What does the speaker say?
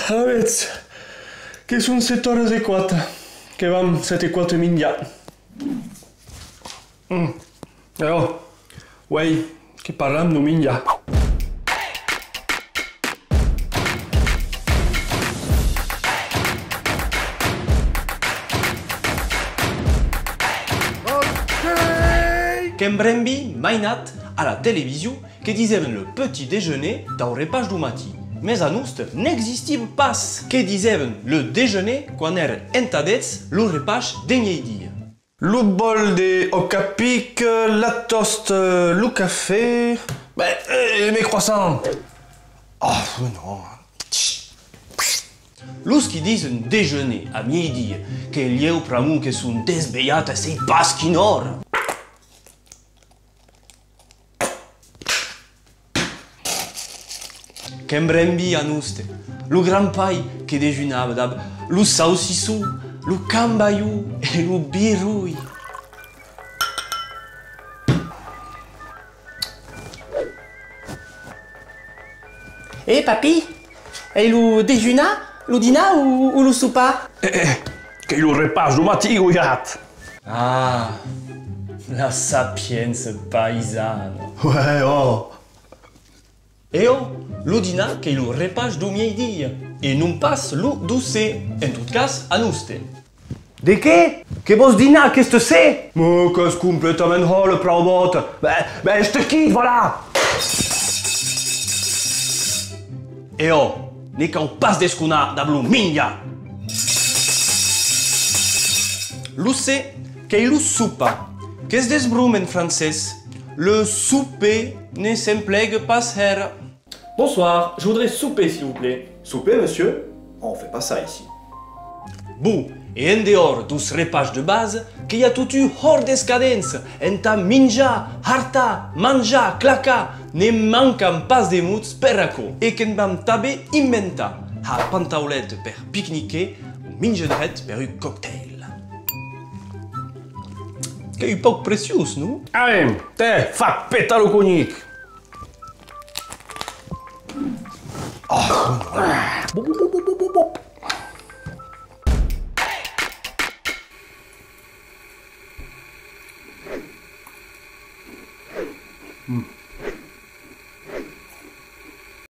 Aveți, che sunt 7 ore e 4, che vam 7 e 4 minghia. Oh, uai, che parlam no minghia. Kembrembi, mainat, à la télévision, qui disaient le petit déjeuner dans le repas du matin. Mais à nous, n'existait pas. Qui disaient le déjeuner quand era entadets le repas de midi. Le bol de ocapic, la toast, le café, mes croissants. Oh, non. Los qui disent déjeuner à midi, que lieu pramu que sont desveillats à ces pasquinor. Kembrembi a nuste, le grand pai che déjeunava dab, le saucissou, le cambayou et le birouille. Eh papi, et le déjeuner, le dîner ou le souper? Che il repas du matin, regarde. Ah, la sapienza paisana. Ouais, oh. Et oh, le dîner che il repas du midi, et non pas le douce, en tout cas a nuste. De què? Que vos dîner, qu'est-ce que c'est? Mais qu'est-ce complètement le probot? Ben, je te quitte, voilà. Et oh, n'est qu'un pas d'escuna d'ablu minga. Luce, qu'est le soupa. Qu'est-ce des brum en français? Le souper ne s'implègue pas her. Bonsoir, je voudrais souper s'il vous plaît. Souper, monsieur? On fait pas ça ici. Bon, et en dehors dos repas de base, qu'il y a tout eu hors d'escadence, en ta minja, harta, manja, claca, ne manquant pas de mots perraco, et qu'en bam tabe inventa, ha pantaulette per pique-niquer, ou minjedret per un cocktail. Que est poc précieux, non? Allez, te, fa péter le cognac. Oh,